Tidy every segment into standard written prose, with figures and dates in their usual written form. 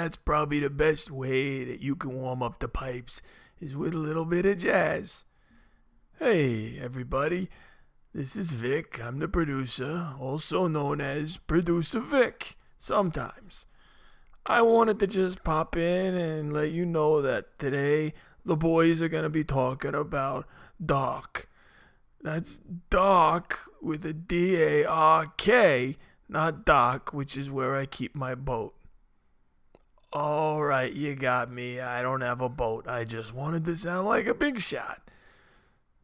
that's probably the best way that you can warm up the pipes is with a little bit of jazz. Hey, everybody. This is Vic. I'm the producer, also known as Producer Vic, sometimes. I wanted to just pop in and let you know that today the boys are going to be talking about Dark. That's Dark with a D-A-R-K, not Dock, which is where I keep my boat. Alright, you got me. I don't have a boat. I just wanted to sound like a big shot.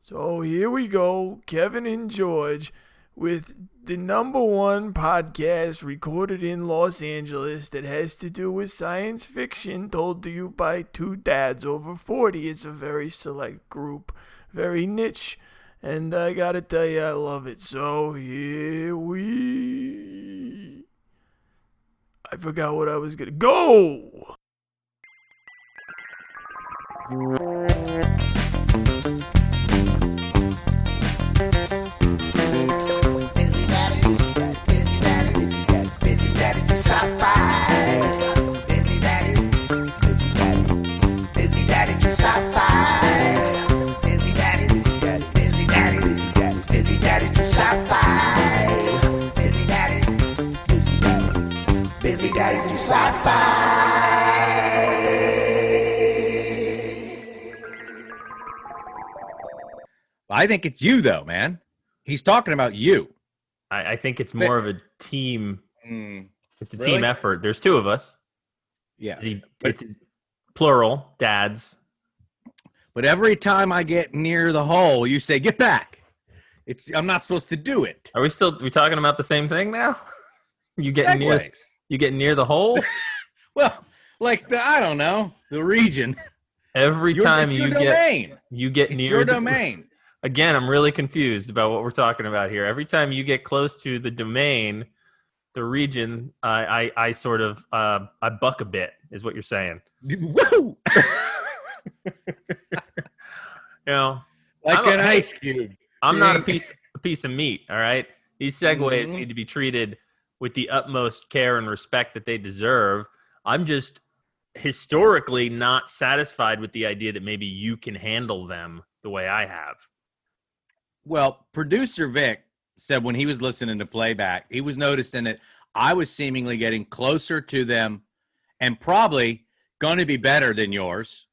So here we go, Kevin and George, with the #1 podcast recorded in Los Angeles that has to do with science fiction told to you by two dads over 40. It's a very select group, very niche, and I gotta tell you, I love it. So here we... I forgot what I was gonna... Go! Sci-Fi. Busy daddies do sci-fi. Busy daddies do sci-fi. Busy daddies do sci-fi. I think it's you, though, man. He's talking about you. I think it's more of a team. It's a Really? team effort. There's two of us. Yeah. It's plural, dads. But every time I get near the hole, you say, get back. I'm not supposed to do it. Are we talking about the same thing now? You getting near the hole? Well, like I don't know, the region. Every time it's you your domain. get It's near your the domain. Again, I'm really confused about what we're talking about here. Every time you get close to the domain, the region, I sort of I buck a bit, is what you're saying. Woo! Like an ice cube. I'm not a piece of meat, all right? These segues need to be treated with the utmost care and respect that they deserve. I'm just historically not satisfied with the idea that maybe you can handle them the way I have. Well, producer Vic said when he was listening to playback, he was noticing that I was seemingly getting closer to them and probably going to be better than yours.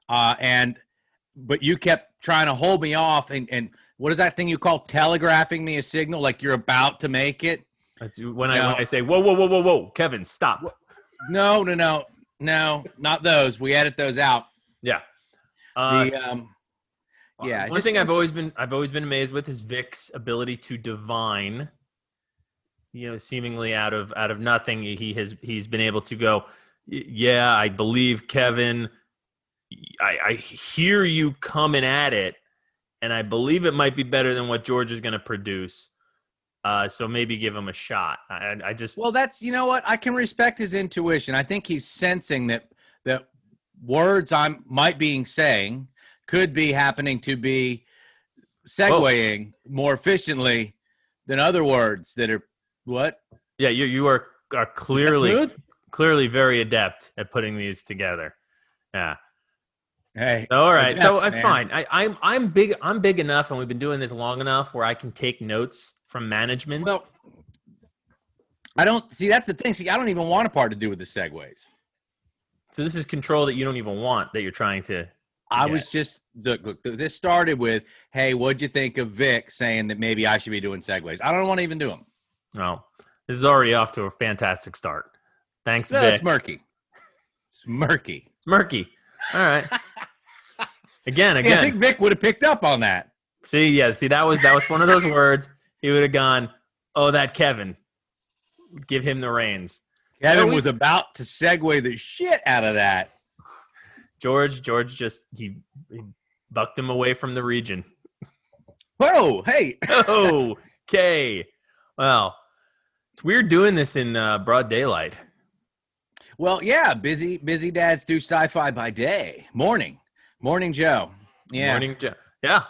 But you kept trying to hold me off. And what is that thing you call telegraphing me a signal like you're about to make it? That's when I say, whoa, Kevin, stop. No, not those. We edit those out. Yeah. One thing I've always been amazed with is Vic's ability to divine. Seemingly out of nothing, he's been able to go, yeah, I believe Kevin. I hear you coming at it, and I believe it might be better than what George is going to produce. So maybe give him a shot. Well, that's, you know what? I can respect his intuition. I think he's sensing that words I might be saying could be happening to be segueing more efficiently than other words that are what? Yeah, you are clearly very adept at putting these together. Yeah. Hey. All right. Adept, So man. fine. I'm big enough, and we've been doing this long enough where I can take notes from management. Well, I don't see. That's the thing. See, I don't even want a part to do with the segues. So this is control that you don't even want, that you're trying to. I was just look. This started with, "Hey, what'd you think of Vic saying that maybe I should be doing segues?" I don't want to even do them. No, this is already off to a fantastic start. Thanks, No, Vic. it's murky. It's murky. It's murky. All right. Again. I think Vic would have picked up on that. See, that was one of those words. He would have gone, "Oh, that Kevin. Give him the reins." Kevin was about to segue the shit out of that. George just he bucked him away from the region. Whoa, hey. Okay. Well, it's weird doing this in broad daylight. Well, yeah, busy dads do sci-fi by day. Morning Joe. Yeah. Morning Joe. Yeah.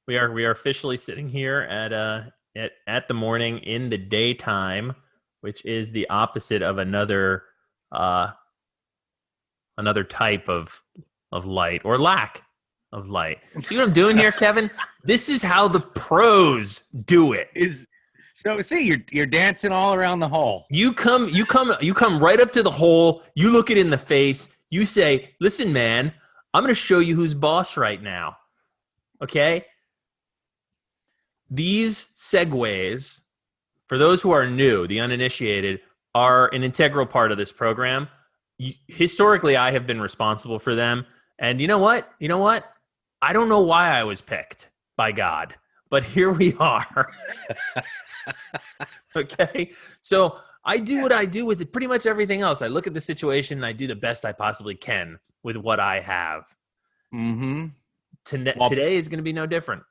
We are officially sitting here at the morning in the daytime, which is the opposite of another another type of light or lack of light. See what I'm doing here, Kevin? This is how the pros do it. So see, you're dancing all around the hole. You come right up to the hole. You look it in the face. You say, "Listen, man, I'm going to show you who's boss right now." Okay? These segues, for those who are new, the uninitiated, are an integral part of this program. Historically, I have been responsible for them. And you know what? I don't know why I was picked by God, but here we are. Okay? So I do what I do with it, pretty much everything else. I look at the situation and I do the best I possibly can with what I have. Mm-hmm. Today is going to be no different.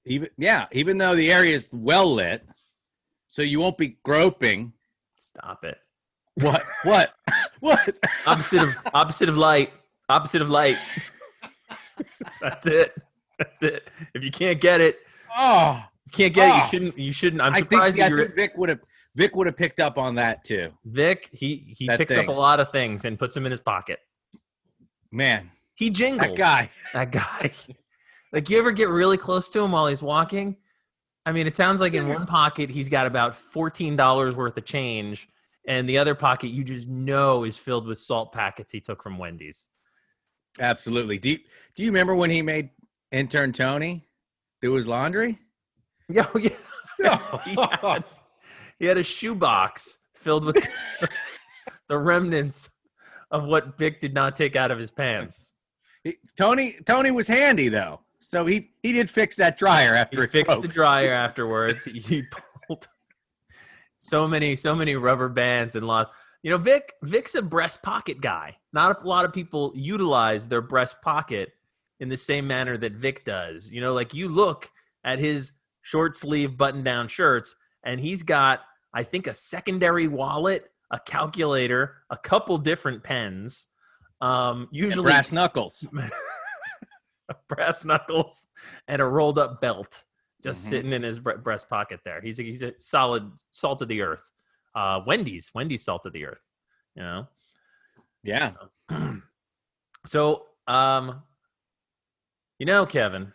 Even though the area is well lit, so you won't be groping. Stop it. What? Opposite of light. Opposite of light. That's it. If you can't get it, You shouldn't. I'm surprised I think Vic would have picked up on that too. Vic, he picks up a lot of things and puts them in his pocket. Man, he jingles. That guy. Like, you ever get really close to him while he's walking? I mean, it sounds like in one pocket he's got about $14 worth of change, and the other pocket you just know is filled with salt packets he took from Wendy's. Absolutely. Do you remember when he made intern Tony do his laundry? Yeah. He had a shoebox filled with the remnants of what Vic did not take out of his pants. Tony was handy though. So he did fix that dryer after it fixed broke. The dryer afterwards. He pulled so many rubber bands and lots. You know, Vic's a breast pocket guy. Not a lot of people utilize their breast pocket in the same manner that Vic does. You know, like, you look at his short sleeve button down shirts and he's got, I think, a secondary wallet, a calculator, a couple different pens. Usually and brass knuckles. Brass knuckles and a rolled up belt just sitting in his breast pocket there. He's a solid salt of the earth. Wendy's salt of the earth, you know? Yeah. So, you know, Kevin,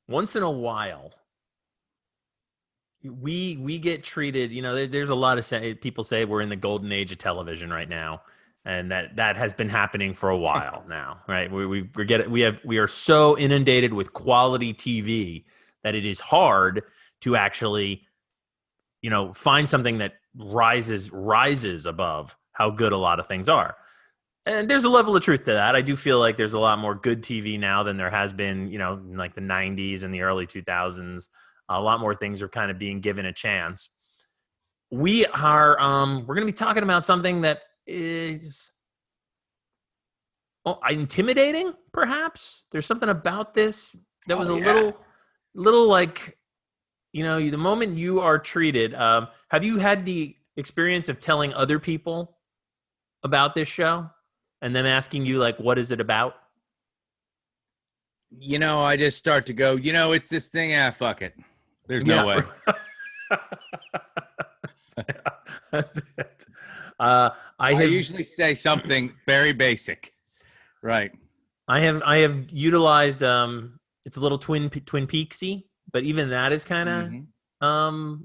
once in a while, we get treated, you know, there's a lot of people say we're in the golden age of television right now. And that has been happening for a while now, right? We are so inundated with quality TV that it is hard to actually, you know, find something that rises above how good a lot of things are. And there's a level of truth to that. I do feel like there's a lot more good TV now than there has been, you know, in like the 90s and the early 2000s. A lot more things are kind of being given a chance. We're going to be talking about something that is intimidating, perhaps. There's something about this that was a little like, you know, the moment you are treated. Have you had the experience of telling other people about this show and them asking you, like, what is it about? You know, I just start to go, you know, it's this thing. Fuck it. There's no way. That's it. I usually say something very basic, right? I have utilized it's a little Twin Peaksy, but even that is kind of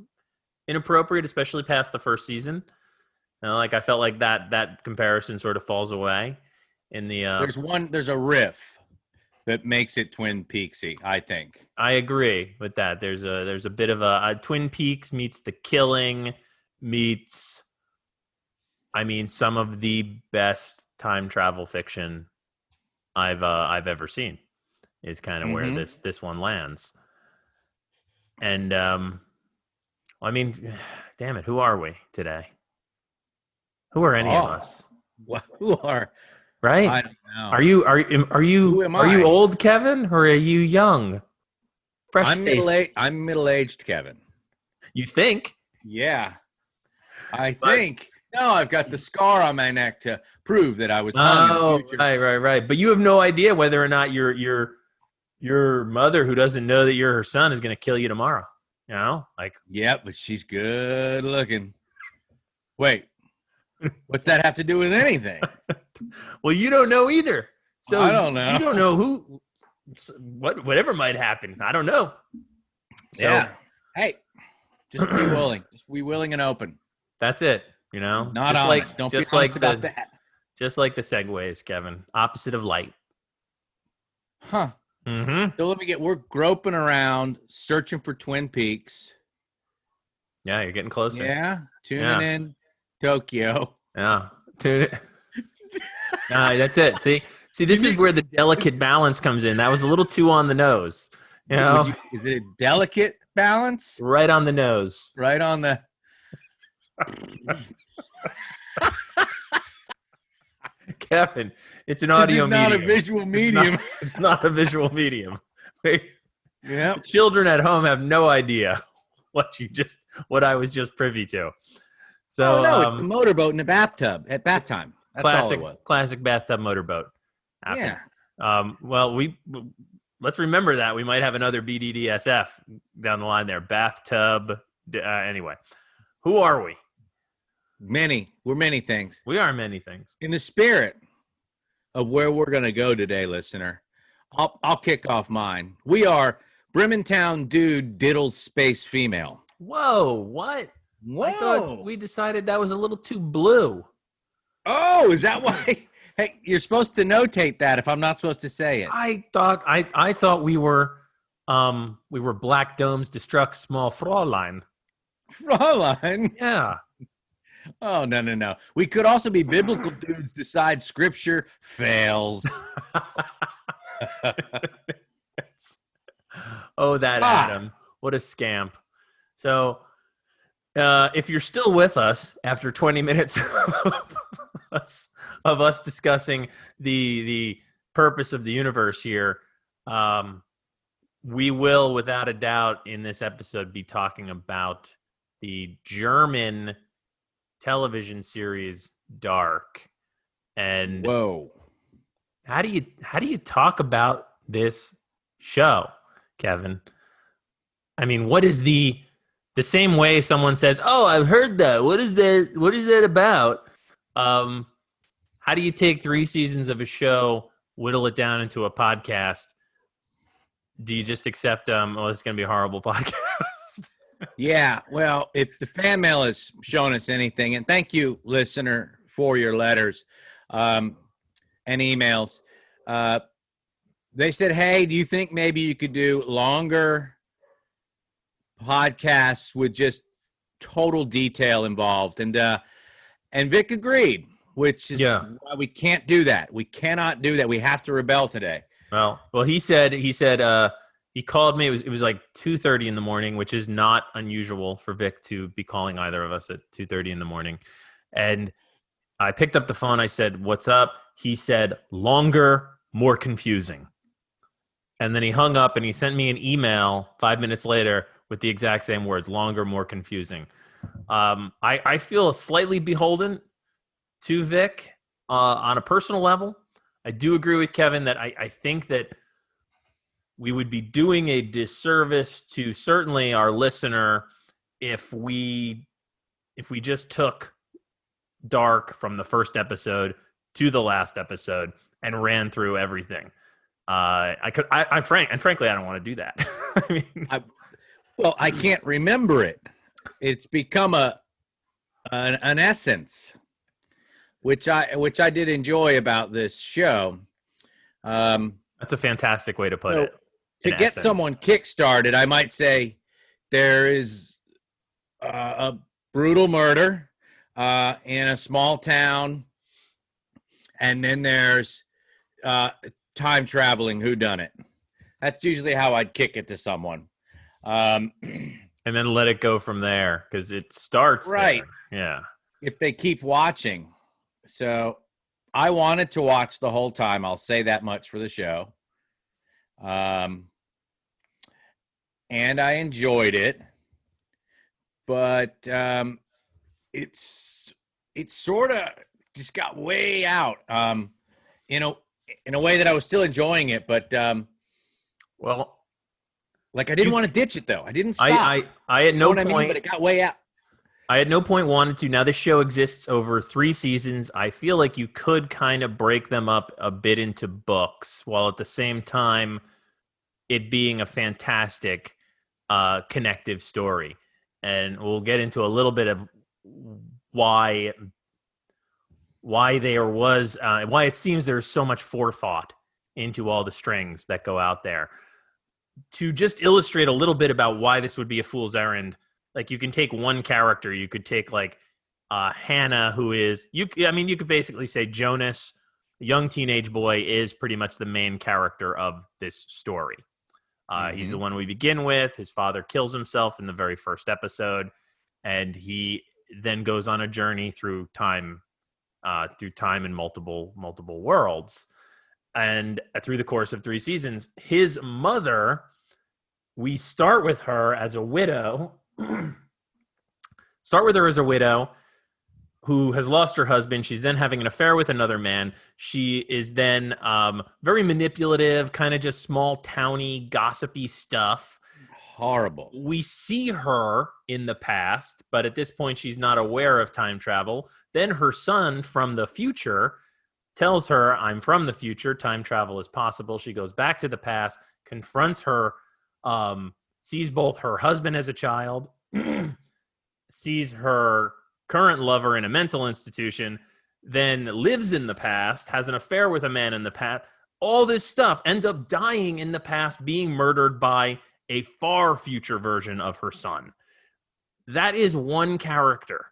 inappropriate, especially past the first season. You know, like, I felt like that comparison sort of falls away in the. There's a riff that makes it Twin Peaksy, I think. I agree with that. There's a bit of a Twin Peaks meets The Killing meets, I mean, some of the best time travel fiction I've ever seen is kind of where this one lands. And I mean, damn it, who are we today? Who are any of us? Well, who are? Right? I don't know. Are you old, Kevin, or are you young? I'm middle-aged, Kevin. You think? Yeah. I think. No, I've got the scar on my neck to prove that I was hung in the future. Right. But you have no idea whether or not your mother, who doesn't know that you're her son, is going to kill you tomorrow. You know, like. Yeah, but she's good looking. Wait, What's that have to do with anything? Well, you don't know either. So I don't know. You don't know whatever might happen. I don't know. So, Yeah. Hey, just be willing. Just be willing and open. That's it. You know, Not just honest. like Don't just be honest like about the that. just like the segues, Kevin. Opposite of light. Huh. Mm-hmm. So we're groping around, searching for Twin Peaks. Yeah, you're getting closer. Yeah. Tuning in Tokyo. Yeah. Tune it. That's it. See, this is where the delicate balance comes in. That was a little too on the nose. You know, Is it a delicate balance? right on the nose. Right on the. Kevin, it's an audio This is not medium. a visual medium. It's not a visual medium. Yeah. The children at home have no idea what I was just privy to. So no, it's the motorboat in the bathtub at bath time. That's all it was. Classic bathtub motorboat. Yeah. Well, let's remember that we might have another BDDSF down the line there. Bathtub. Anyway, who are we? We're many things. We are many things. In the spirit of where we're going to go today, listener, I'll kick off mine. We are Brementown Dude Diddles Space Female. Whoa, what? Whoa. I thought we decided that was a little too blue. Oh, is that why? Hey, you're supposed to notate that if I'm not supposed to say it. I thought we were Black Domes Destruct Small Fraulein. Fraulein? Yeah. Oh, no. We could also be Biblical Dudes Decide Scripture Fails. Oh, that Adam. What a scamp. So, if you're still with us after 20 minutes of us discussing the purpose of the universe here, we will, without a doubt, in this episode be talking about the German television series Dark. And whoa, how do you talk about this show, Kevin? I mean, what is the same way someone says, "Oh, I've heard that. What is that? What is that about?" How do you take 3 seasons of a show, whittle it down into a podcast? Do you just accept, oh, it's going to be a horrible podcast? Yeah, well, if the fan mail has shown us anything, and thank you, listener, for your letters and emails. They said, hey, do you think maybe you could do longer podcasts with just total detail involved? And Vic agreed, which is why we can't do that. We cannot do that. We have to rebel today. Well, he said he called me. It was like 2:30 in the morning, which is not unusual for Vic to be calling either of us at 2:30 in the morning. And I picked up the phone. I said, "What's up?" He said, "Longer, more confusing." And then he hung up and he sent me an email 5 minutes later with the exact same words: "Longer, more confusing." I feel slightly beholden to Vic on a personal level. I do agree with Kevin that I think that we would be doing a disservice to certainly our listener if we just took Dark from the first episode to the last episode and ran through everything. Frankly, I don't want to do that. I mean, I can't remember it. It's become an essence, which I did enjoy about this show. That's a fantastic way to put it. To get someone kickstarted, I might say there is a brutal murder in a small town, and then there's time traveling whodunit. That's usually how I'd kick it to someone. And then let it go from there, because it starts right. There. Yeah. If they keep watching. So I wanted to watch the whole time. I'll say that much for the show. And I enjoyed it, but it's sort of just got way out in a way that I was still enjoying it, but like I didn't want to ditch it though. I didn't stop. I at no point. But it got way out. I at no point wanted to. Now this show exists over 3 seasons. I feel like you could kind of break them up a bit into books, while at the same time it being a fantastic connective story. And we'll get into a little bit of why why it seems there's so much forethought into all the strings that go out there. To just illustrate a little bit about why this would be a fool's errand, like you can take one character, you could take like Hannah, who is you could basically say Jonas, a young teenage boy, is pretty much the main character of this story. He's the one we begin with. His father kills himself in the very first episode, and he then goes on a journey through time in multiple worlds. And through the course of 3 seasons, his mother, we start with her as a widow. Who has lost her husband. She's then having an affair with another man. She is then very manipulative, kind of just small towny, gossipy stuff. Horrible. We see her in the past, but at this point, she's not aware of time travel. Then her son from the future tells her, I'm from the future. Time travel is possible. She goes back to the past, confronts her, sees both her husband as a child, sees her current lover in a mental institution, then lives in the past, has an affair with a man in the past. All this stuff ends up dying in the past, being murdered by a far future version of her son. That is one character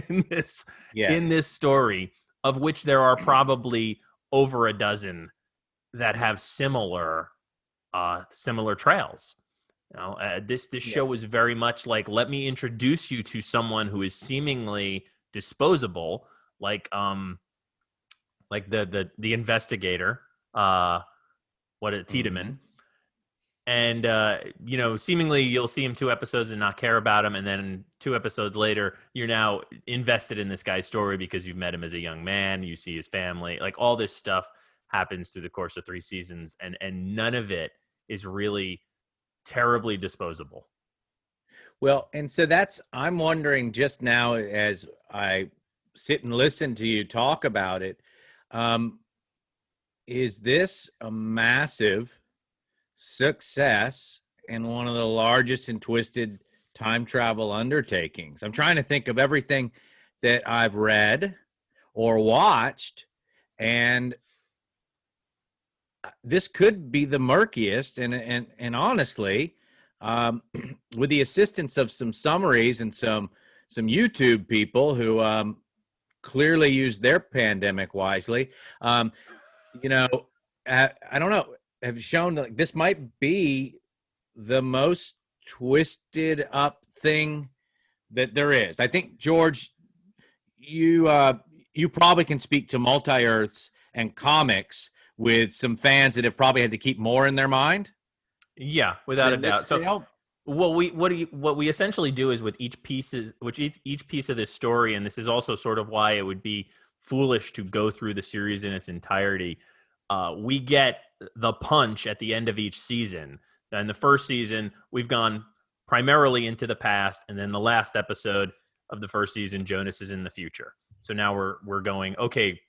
in this story, of which there are probably over a dozen that have similar trails. This show is very much like, let me introduce you to someone who is seemingly disposable, like the investigator, Tiedemann. And seemingly you'll see him 2 episodes and not care about him, and then 2 episodes later you're now invested in this guy's story because you've met him as a young man, you see his family. Like, all this stuff happens through the course of 3 seasons, and none of it is really terribly disposable. Well, and so I'm wondering just now as I sit and listen to you talk about it, is this a massive success and one of the largest and twisted time travel undertakings? I'm trying to think of everything that I've read or watched, and this could be the murkiest, and honestly, with the assistance of some summaries and some YouTube people who clearly use their pandemic wisely, I don't know, have shown like this might be the most twisted up thing that there is. I think, George, you probably can speak to multi-Earths and comics with some fans that have probably had to keep more in their mind. Yeah, without a doubt. So what we essentially do is with each piece of this story, and this is also sort of why it would be foolish to go through the series in its entirety. We get the punch at the end of each season. In the first season, we've gone primarily into the past, and then the last episode of the first season, Jonas is in the future. So now we're going, okay,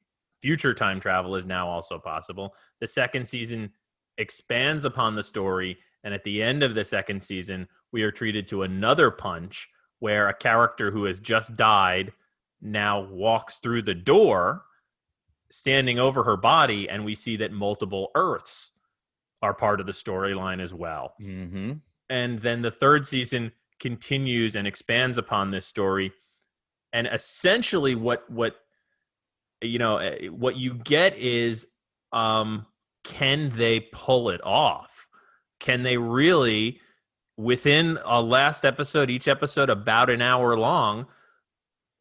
future time travel is now also possible. The second season expands upon the story, and at the end of the second season, we are treated to another punch where a character who has just died now walks through the door, standing over her body, and we see that multiple Earths are part of the storyline as well. Mm-hmm. And then the third season continues and expands upon this story, and essentially what you get is, can they pull it off? Can they really, within a last episode, each episode about an hour long?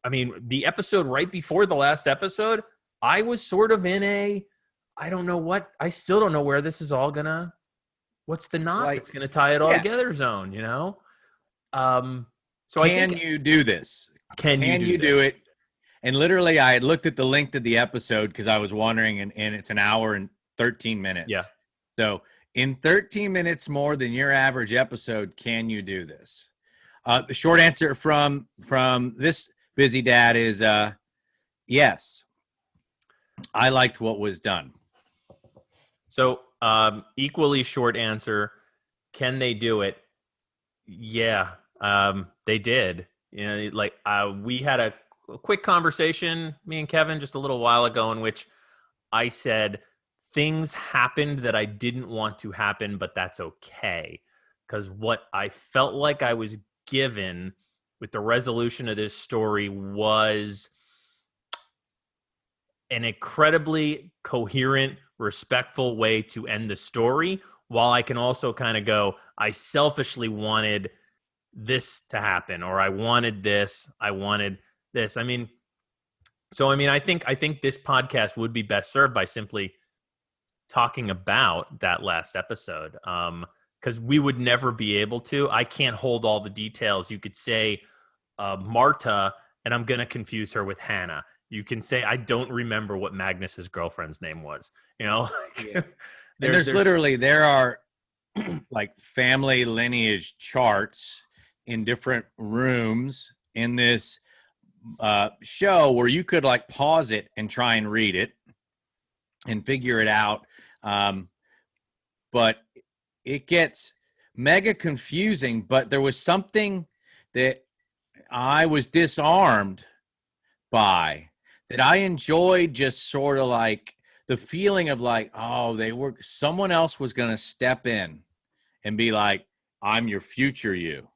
I mean, the episode right before the last episode, I was sort of in I still don't know where this is all gonna, what's the knot that's gonna tie it all together zone, So can you do this? Can you do it? And literally, I had looked at the length of the episode because I was wondering, and it's an hour and 13 minutes. Yeah. So in 13 minutes more than your average episode, can you do this? The short answer from this busy dad is yes. I liked what was done. So, equally short answer: can they do it? Yeah, they did. You know, like we had a quick conversation, me and Kevin, just a little while ago, in which I said things happened that I didn't want to happen, but that's okay. Because what I felt like I was given with the resolution of this story was an incredibly coherent, respectful way to end the story. While I can also kind of go, I selfishly wanted this to happen, or I wanted this, I wanted this. I mean, I think this podcast would be best served by simply talking about that last episode, because we would never be able to. I can't hold all the details. You could say Marta, and I'm going to confuse her with Hannah. You can say I don't remember what Magnus's girlfriend's name was. You know, Yeah. There's literally there are like family lineage charts in different rooms in this show where you could like pause it and try and read it and figure it out. But it gets mega confusing, but there was something that I was disarmed by that I enjoyed, just sort of like the feeling of like, oh, someone else was going to step in and be like, I'm your future you.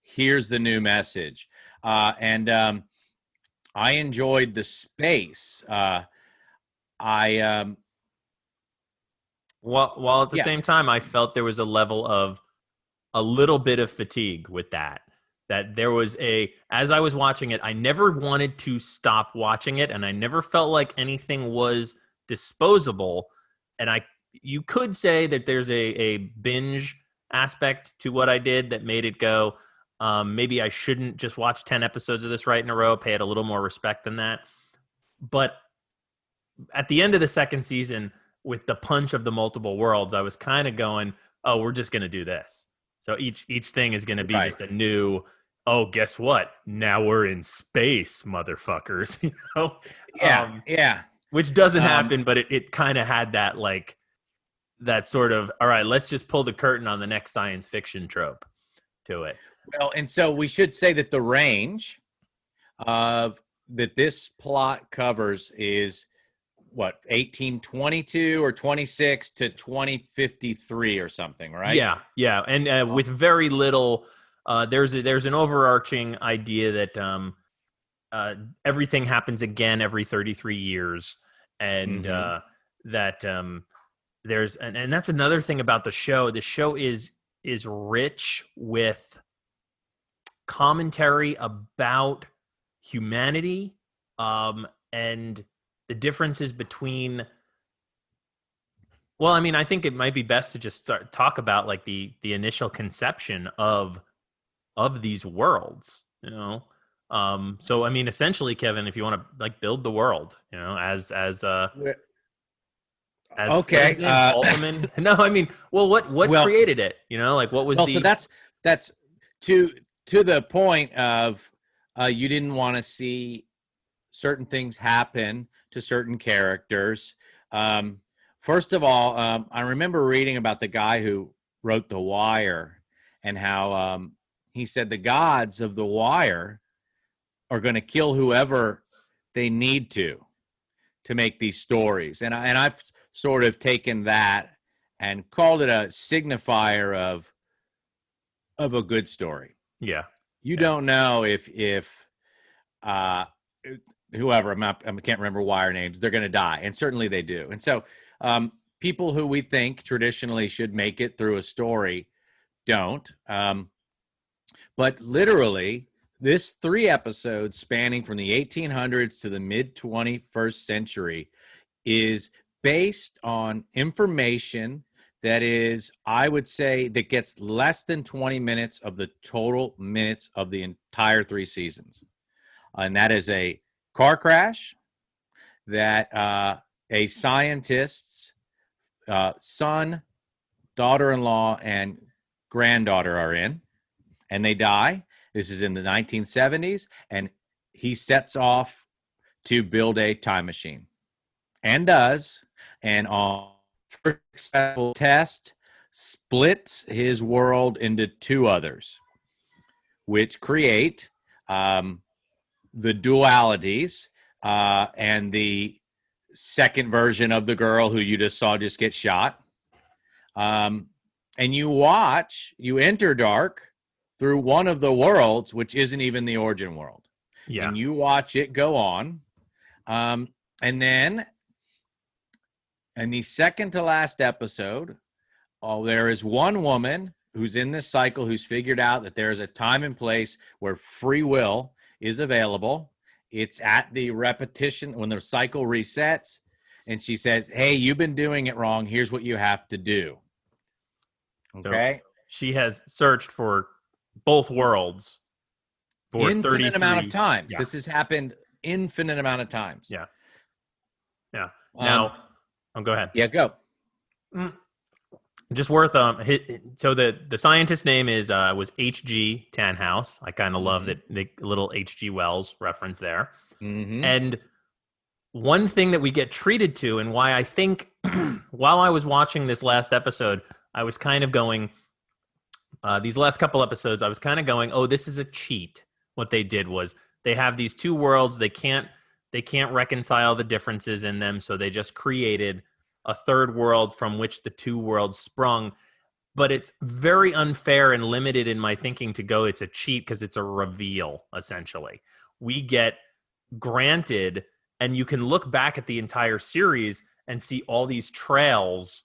Here's the new message. And I enjoyed the space. While at the same time, I felt there was a level of a little bit of fatigue with that. That there was as I was watching it, I never wanted to stop watching it, and I never felt like anything was disposable. And you could say that there's a binge aspect to what I did that made it go, maybe I shouldn't just watch 10 episodes of this right in a row, pay it a little more respect than that. But at the end of the second season, with the punch of the multiple worlds, I was kind of going, oh, we're just going to do this. So each thing is going to be just a new, oh, guess what? Now we're in space, motherfuckers. You know? Yeah. Which doesn't happen, but it kind of had that like that sort of, all right, let's just pull the curtain on the next science fiction trope to it. Well, and so we should say that the range of that this plot covers is what, 1822 or 26 to 2053 or something, right? Yeah. And with very little, there's an overarching idea that everything happens again every 33 years, and that there's and that's another thing about the show. The show is rich with commentary about humanity, and the differences between. Well, I mean, I think it might be best to just talk about like the initial conception of these worlds, you know. So I mean, essentially, Kevin, if you want to like build the world, you know, as okay, Altman. No, I mean, well, what created it? You know, like what was so that's to the point of you didn't want to see certain things happen to certain characters. First of all, I remember reading about the guy who wrote The Wire and how he said the gods of The Wire are going to kill whoever they need to make these stories. And I've sort of taken that and called it a signifier of a good story. Yeah. You don't know if whoever, I can't remember Wire names, they're going to die. And certainly they do. And so people who we think traditionally should make it through a story don't. But literally, this 3 episodes spanning from the 1800s to the mid-21st century is based on information that is, I would say, that gets less than 20 minutes of the total minutes of the entire 3 seasons. And that is a car crash that a scientist's son, daughter-in-law, and granddaughter are in, and they die. This is in the 1970s, and he sets off to build a time machine, and does, and on first successful test, splits his world into two others, which create the dualities and the second version of the girl who you just saw just get shot. And you enter Dark through one of the worlds, which isn't even the origin world. Yeah. And you watch it go on. And then in the second to last episode, there is one woman who's in this cycle who's figured out that there is a time and place where free will is available. It's at the repetition when the cycle resets. And she says, hey, you've been doing it wrong. Here's what you have to do. Okay. So she has searched for both worlds for infinite amount of times. Yeah. This has happened infinite amount of times. Yeah. Yeah. Now, go ahead. Yeah, go. Just worth so the scientist's name was H.G. Tannhaus. I kind of love that the little H.G. Wells reference there. Mm-hmm. And one thing that we get treated to, and why I think while I was watching this last episode, I was kind of going, these last couple episodes, I was kind of going, oh, this is a cheat. What they did was they have these two worlds. They can't reconcile the differences in them. So they just created a third world from which the two worlds sprung. But it's very unfair and limited in my thinking to go, it's a cheat, because it's a reveal, essentially. We get granted, and you can look back at the entire series and see all these trails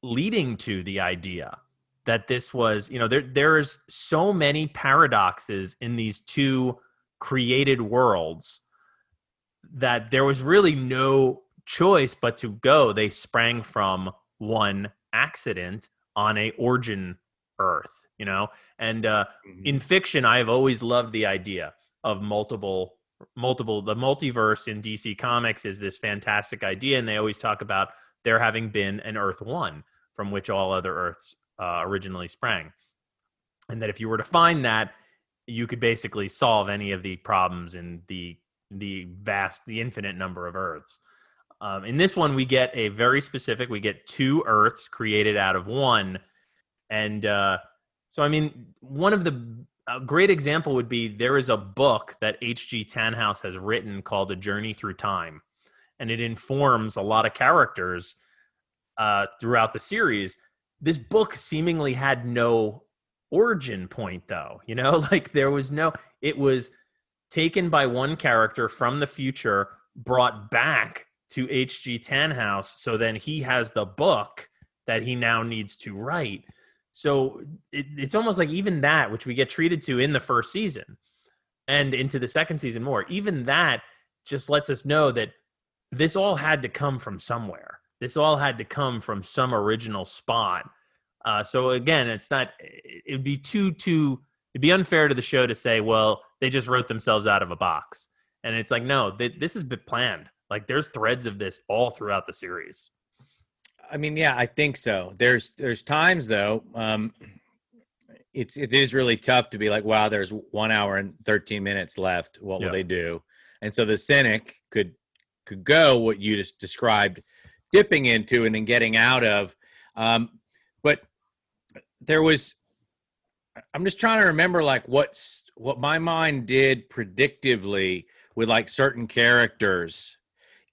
leading to the idea that this was, there's so many paradoxes in these two created worlds that there was really no choice but to go. They sprang from one accident on a origin Earth, and in fiction, I've always loved the idea of the multiverse in DC Comics is this fantastic idea. And they always talk about there having been an Earth 1 from which all other Earths originally sprang. And that if you were to find that, you could basically solve any of the problems in the infinite number of Earths. In this one, we get we get two Earths created out of one. And so, I mean, a great example would be there is a book that H.G. Tannhaus has written called A Journey Through Time. And it informs a lot of characters throughout the series. This book seemingly had no origin point, though. It was taken by one character from the future, brought back to H.G. Tannhaus, so then he has the book that he now needs to write. So it's almost like even that, which we get treated to in the first season and into the second season more, even that just lets us know that this all had to come from somewhere. This all had to come from some original spot. So again, it'd be it'd be unfair to the show to say, well, they just wrote themselves out of a box. And it's like, no, this has been planned. Like there's threads of this all throughout the series. I mean, yeah, I think so. There's times though, it is really tough to be like, wow, there's 1 hour and 13 minutes left. What will they do? And so the cynic could go what you just described, dipping into and then getting out of. But I'm just trying to remember like what my mind did predictively with like certain characters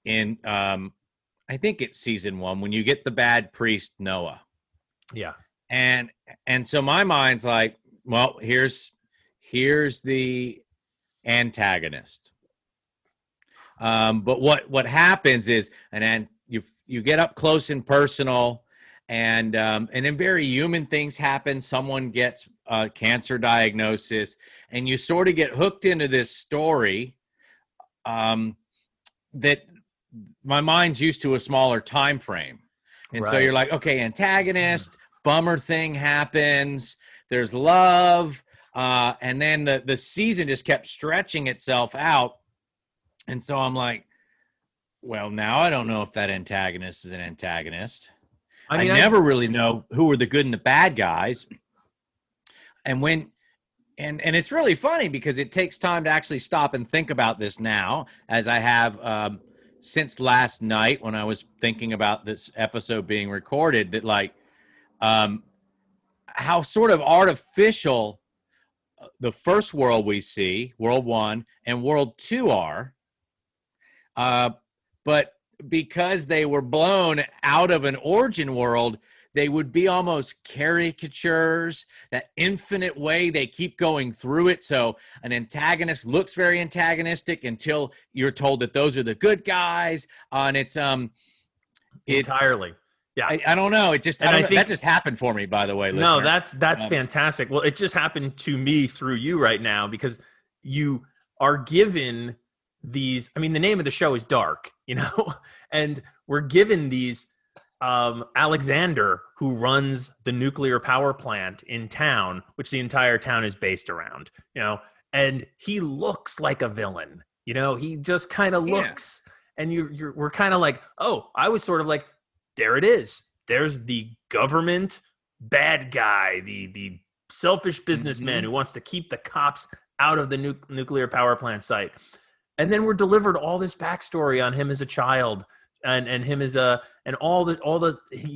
in, I think it's season 1 when you get the bad priest Noah. Yeah. And so my mind's like, well, here's the antagonist. But what happens is, and then you get up close and personal, and then very human things happen. Someone gets a cancer diagnosis, and you sort of get hooked into this story that my mind's used to a smaller time frame. And so you're like, okay, antagonist, bummer thing happens, there's love, and then the season just kept stretching itself out. And so I'm like, well, now I don't know if that antagonist is an antagonist. I never really know who are the good and the bad guys. And And it's really funny because it takes time to actually stop and think about this now, as I have since last night when I was thinking about this episode being recorded, that like how sort of artificial the first world we see, World 1 and World 2 are. But because they were blown out of an origin world, they would be almost caricatures, that infinite way they keep going through it. So an antagonist looks very antagonistic until you're told that those are the good guys. And it's entirely. Yeah. I don't know. It just, And I think that just happened for me, by the way. No, listener. that's fantastic. Well, it just happened to me through you right now because you are given these. I mean, the name of the show is Dark, and we're given these. Alexander, who runs the nuclear power plant in town, which the entire town is based around, and he looks like a villain. He just kind of looks, and we're kind of like, oh, I was sort of like, there it is. There's the government bad guy, the selfish businessman who wants to keep the cops out of the nuclear power plant site. And then we're delivered all this backstory on him as a child. And him as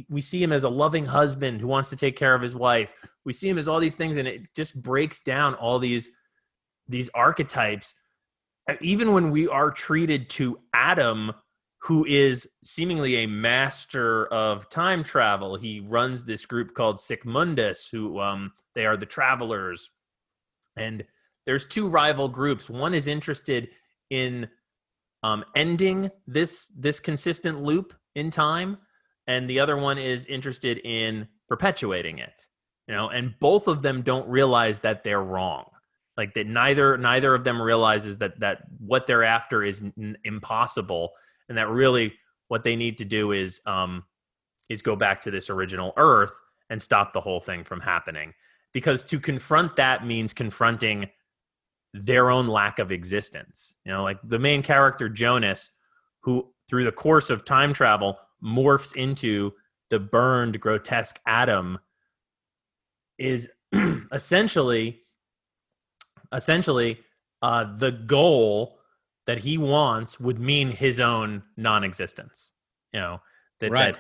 we see him as a loving husband who wants to take care of his wife. We see him as all these things, and it just breaks down all these archetypes. Even when we are treated to Adam, who is seemingly a master of time travel, he runs this group called Sigmundus, who they are the travelers. And there's two rival groups. One is interested in ending this consistent loop in time, and the other one is interested in perpetuating it. And both of them don't realize that they're wrong. Like that, neither of them realizes that what they're after is impossible, and that really what they need to do is go back to this original Earth and stop the whole thing from happening. Because to confront that means confronting their own lack of existence. Like the main character, Jonas, who through the course of time travel morphs into the burned, grotesque Adam, is essentially the goal that he wants would mean his own non-existence. Right.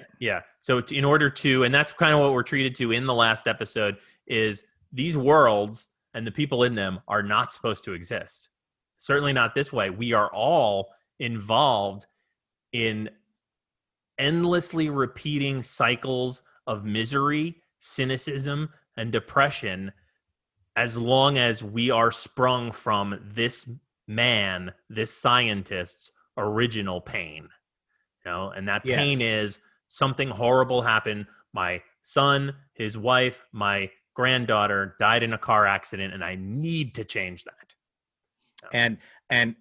So in order to, and that's kind of what we're treated to in the last episode, is these worlds and the people in them are not supposed to exist. Certainly not this way. We are all involved in endlessly repeating cycles of misery, cynicism, and depression as long as we are sprung from this man, this scientist's original pain. And that pain is something horrible happened. My son, his wife, my granddaughter died in a car accident, and I need to change that. And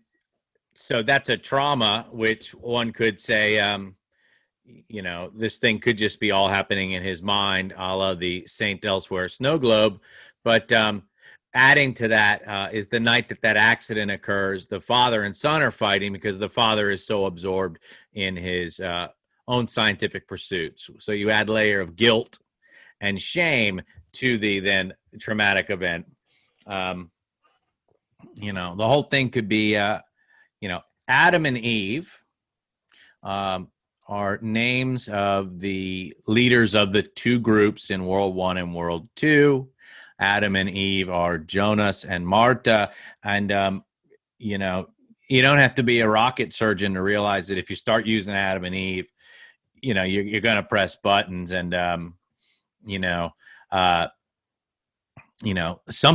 so that's a trauma, which one could say, this thing could just be all happening in his mind, a la the Saint Elsewhere snow globe. But adding to that is the night that accident occurs, the father and son are fighting because the father is so absorbed in his own scientific pursuits. So you add layer of guilt and shame to the then traumatic event. The whole thing could be, Adam and Eve are names of the leaders of the two groups in World 1 and World 2. Adam and Eve are Jonas and Marta. And, you don't have to be a rocket surgeon to realize that if you start using Adam and Eve, you're going to press buttons. And, some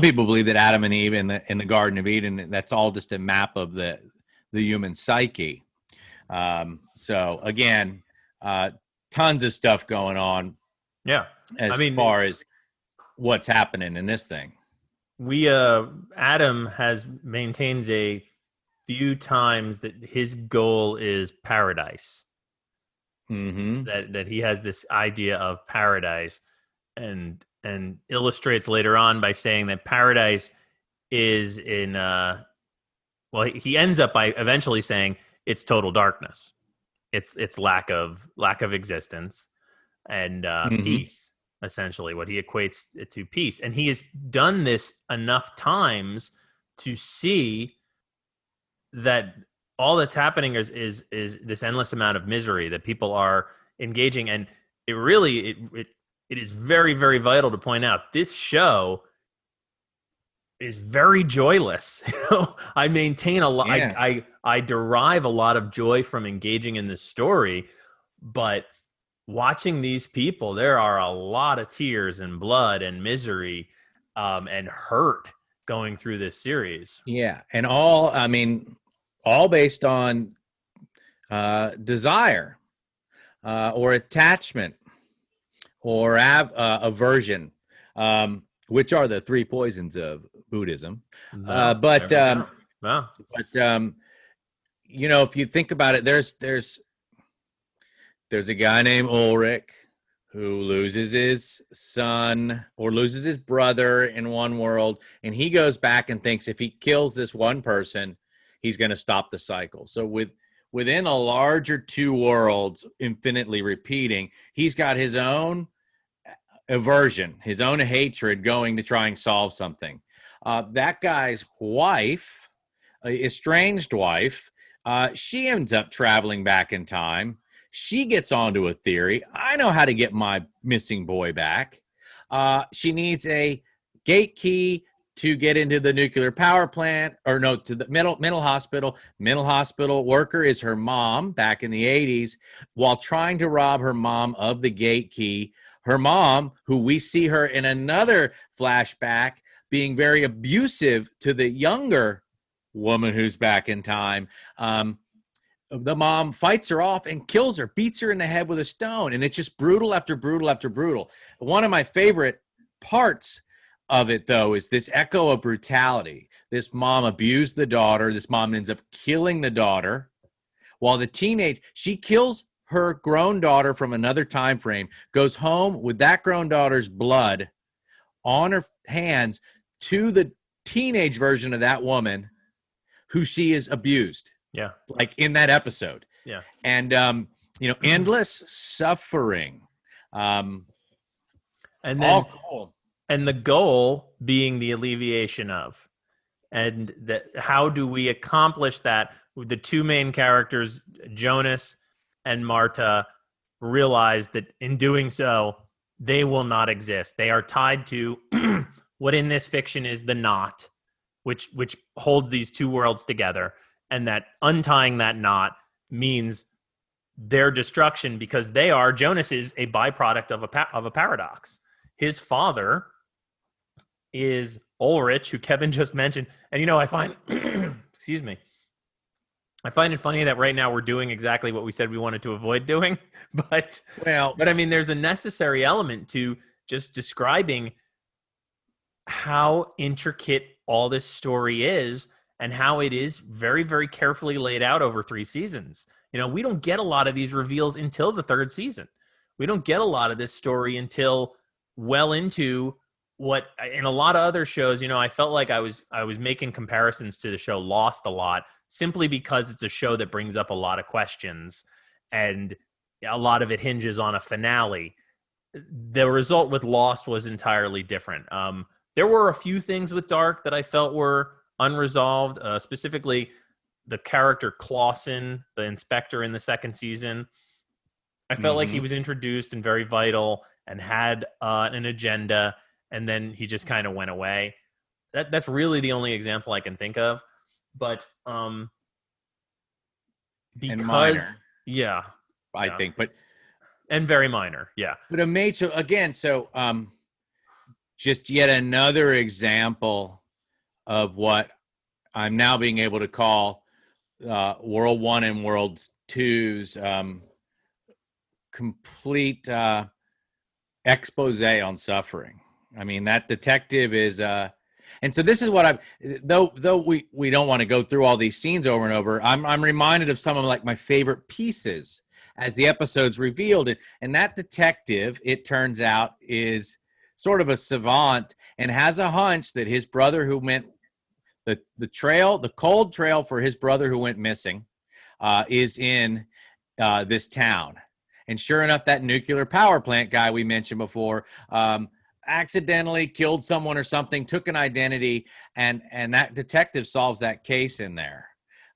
people believe that Adam and Eve in the Garden of Eden, that's all just a map of the human psyche. So again, tons of stuff going on. Yeah. As far as what's happening in this thing. Adam maintains a few times that his goal is paradise. Mm-hmm. That he has this idea of paradise, and illustrates later on by saying that paradise is in he ends up by eventually saying it's total darkness. It's lack of existence and peace. essentially, what he equates to peace. And he has done this enough times to see that all that's happening is this endless amount of misery that people are engaging. And it really, it is very, very vital to point out this show is very joyless. I maintain a lot. Yeah. I derive a lot of joy from engaging in this story, but watching these people, there are a lot of tears and blood and misery and hurt going through this series. Yeah. And all based on desire or attachment or aversion, which are the three poisons of Buddhism. But if you think about it, there's a guy named Ulrich who loses his son or loses his brother in one world, and he goes back and thinks if he kills this one person, he's going to stop the cycle. So within a larger two worlds, infinitely repeating, he's got his own aversion, his own hatred going to try and solve something. That guy's wife, estranged wife, she ends up traveling back in time. She gets onto a theory. I know how to get my missing boy back. She needs a gate key to get into the nuclear power plant, to the mental hospital. Mental hospital worker is her mom back in the 80s. While trying to rob her mom of the gate key, her mom, who we see her in another flashback, being very abusive to the younger woman who's back in time. The mom fights her off and kills her, beats her in the head with a stone. And it's just brutal after brutal after brutal. One of my favorite parts of it, though, is this echo of brutality. This mom abused the daughter. This mom ends up killing the daughter. While she kills her grown daughter from another time frame, goes home with that grown daughter's blood on her hands to the teenage version of that woman who she is abused. Yeah. Like in that episode. Yeah. And, endless suffering. And then, all cool. And the goal being the alleviation of. And how do we accomplish that? The two main characters, Jonas and Marta, realize that in doing so, they will not exist. They are tied to what in this fiction is the knot, which holds these two worlds together. And that untying that knot means their destruction, because Jonas is a byproduct of a paradox. His father is Ulrich, who Kevin just mentioned. And, I find, excuse me, I find it funny that right now we're doing exactly what we said we wanted to avoid doing. But I mean, there's a necessary element to just describing how intricate all this story is and how it is very, very carefully laid out over 3 seasons. We don't get a lot of these reveals until the 3rd season. We don't get a lot of this story until well into what in a lot of other shows, I felt like I was making comparisons to the show Lost a lot, simply because it's a show that brings up a lot of questions and a lot of it hinges on a finale. The result with Lost was entirely different. There were a few things with Dark that I felt were unresolved, specifically the character Clausen, the inspector in the 2nd season. I felt like he was introduced and very vital and had an agenda, and then he just kind of went away. That's really the only example I can think of. But because and minor, I think, but and very minor, yeah. But just yet another example of what I'm now being able to call World 1 and World 2's complete expose on suffering. I mean, that detective is and so this is what though we don't want to go through all these scenes over and over, I'm reminded of some of like my favorite pieces as the episodes revealed it. And that detective, it turns out, is sort of a savant and has a hunch that his brother who went the cold trail for his brother who went missing is in this town. And sure enough, that nuclear power plant guy we mentioned before accidentally killed someone or something, took an identity, and that detective solves that case in there.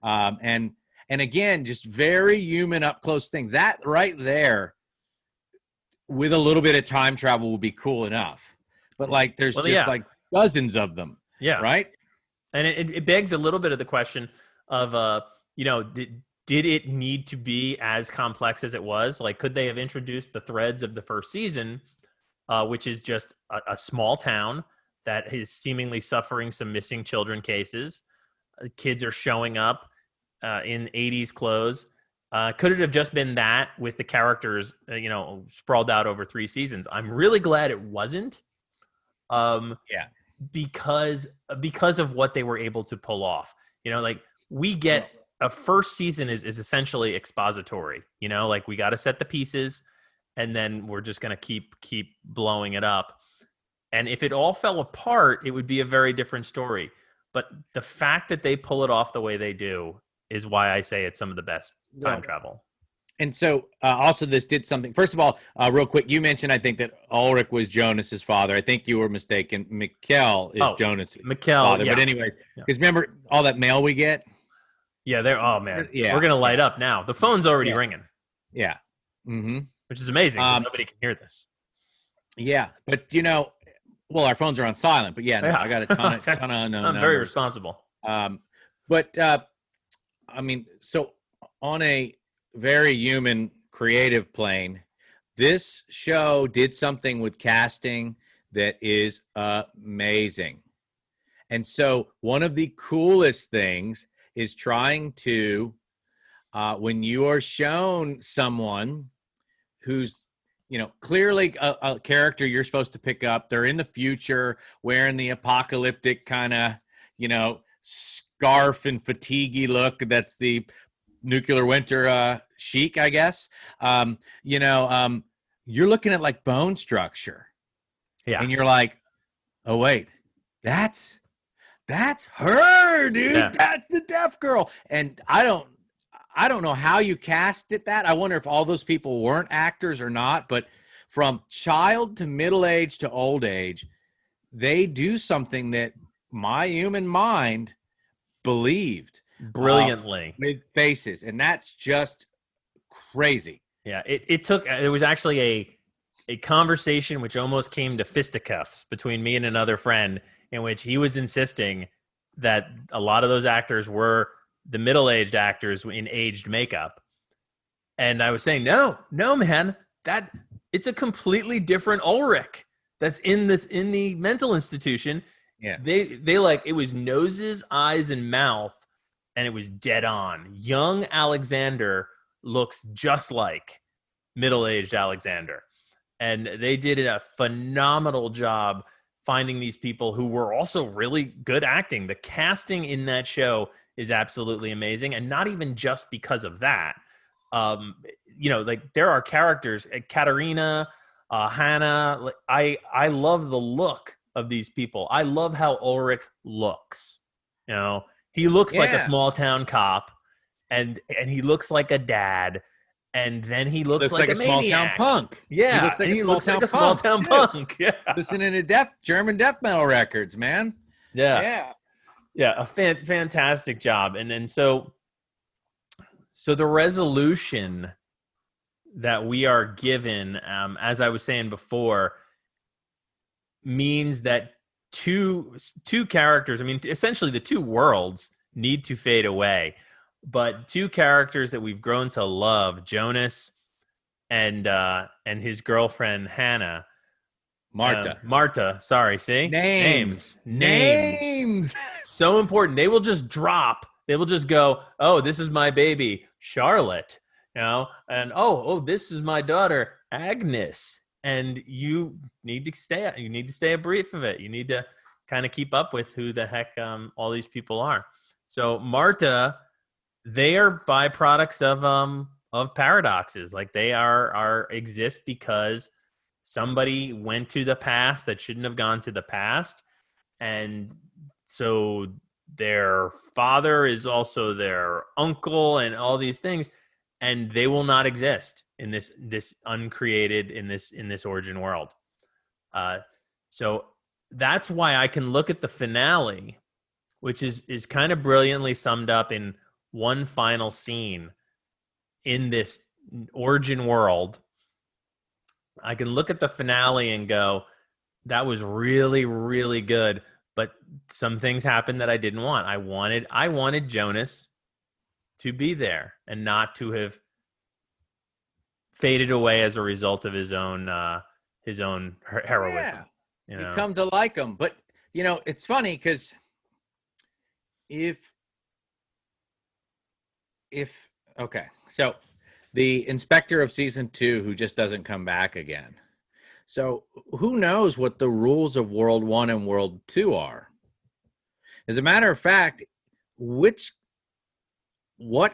And again, just very human, up close thing. That right there, with a little bit of time travel, will be cool enough. But like, there's like dozens of them. Yeah. Right. And it begs a little bit of the question of, did it need to be as complex as it was? Like, could they have introduced the threads of the first season, which is just a small town that is seemingly suffering some missing children cases? Kids are showing up in 80s clothes. Could it have just been that with the characters, sprawled out over 3 seasons? I'm really glad it wasn't. Because of what they were able to pull off. Like, we get a first season is essentially expository. Like, we got to set the pieces, and then we're just going to keep blowing it up. And if it all fell apart, it would be a very different story. But the fact that they pull it off the way they do is why I say it's some of the best time travel. And so also this did something. First of all, real quick, you mentioned, I think, that Ulrich was Jonas's father. I think you were mistaken. Mikkel is Jonas's father. Yeah. But anyway, because remember all that mail we get? Yeah, man. We're going to light up now. The phone's already ringing. Yeah. Mm-hmm. Which is amazing. Nobody can hear this. Yeah. But, our phones are on silent. But, I got a ton of unknown I'm very responsible. So on a very human, creative plane, this show did something with casting that is amazing. And so one of the coolest things is trying to, when you are shown someone who's, clearly a character you're supposed to pick up, they're in the future wearing the apocalyptic kind of, scarf and fatiguey look. That's the nuclear winter chic, I guess. You're looking at like bone structure. Yeah. And you're like, oh, wait, that's her, dude. Yeah. That's the deaf girl. And I don't know how you casted that. I wonder if all those people weren't actors or not, but from child to middle age to old age, they do something that my human mind believed brilliantly with faces, and that's just crazy. Yeah, it was actually a conversation which almost came to fisticuffs between me and another friend, in which he was insisting that a lot of those actors were the middle-aged actors in aged makeup. And I was saying, no, man, that it's a completely different Ulrich that's in the mental institution. Yeah. They like, it was noses, eyes, and mouth, and it was dead on. Young Alexander looks just like middle-aged Alexander. And they did a phenomenal job finding these people who were also really good acting. The casting in that show is absolutely amazing. And not even just because of that. Like, there are characters, Katerina, Hannah. I love the look of these people. I love how Ulrich looks. He looks like a small town cop, and he looks like a dad. And then he looks like a small town punk. Yeah, he looks like a small town punk. Yeah, listening to German death metal records, man. Yeah. A fantastic job. And so the resolution that we are given, as I was saying before, means that two characters. I mean, essentially, the two worlds need to fade away. But two characters that we've grown to love, Jonas and his girlfriend Hannah. Marta, sorry, see? Names. So important. They will just drop. They will just go, oh, this is my baby, Charlotte. And this is my daughter, Agnes. And you need to stay a brief of it. You need to kind of keep up with who the heck all these people are. So Marta, they are byproducts of paradoxes. Like, they are exist because somebody went to the past that shouldn't have gone to the past. And so their father is also their uncle and all these things. and they will not exist in this uncreated in this origin world. So that's why I can look at the finale, which is kind of brilliantly summed up in one final scene in this origin world. I can look at the finale and go, that was really, really good. But some things happened that I didn't want. I wanted Jonas to be there and not to have faded away as a result of his own heroism. Yeah. You know, You come to like him. But, it's funny because okay, so the inspector of season 2 who just doesn't come back again. So who knows what the rules of World 1 and World 2 are? As a matter of fact, what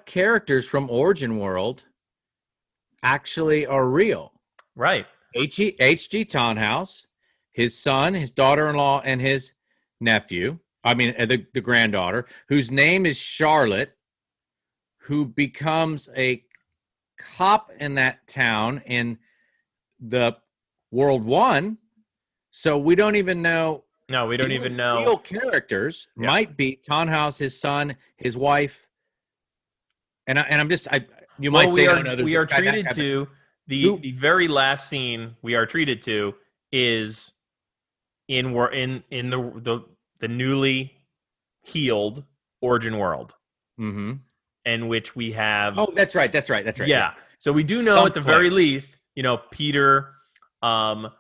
characters from Origin World actually are real? right? H.G. Tannhaus, his son, his daughter-in-law, and his nephew. I mean, the granddaughter, whose name is Charlotte, who becomes a cop in that town in the World 1. So we don't even know. No, we don't even know. Real characters might be Tannhaus, his son, his wife, and I'm just you might say we are treated to the very last scene we are treated to is in the newly healed Origin World, in which we have. Oh, that's right. Yeah. So we do know at the very least, Peter, Hannah,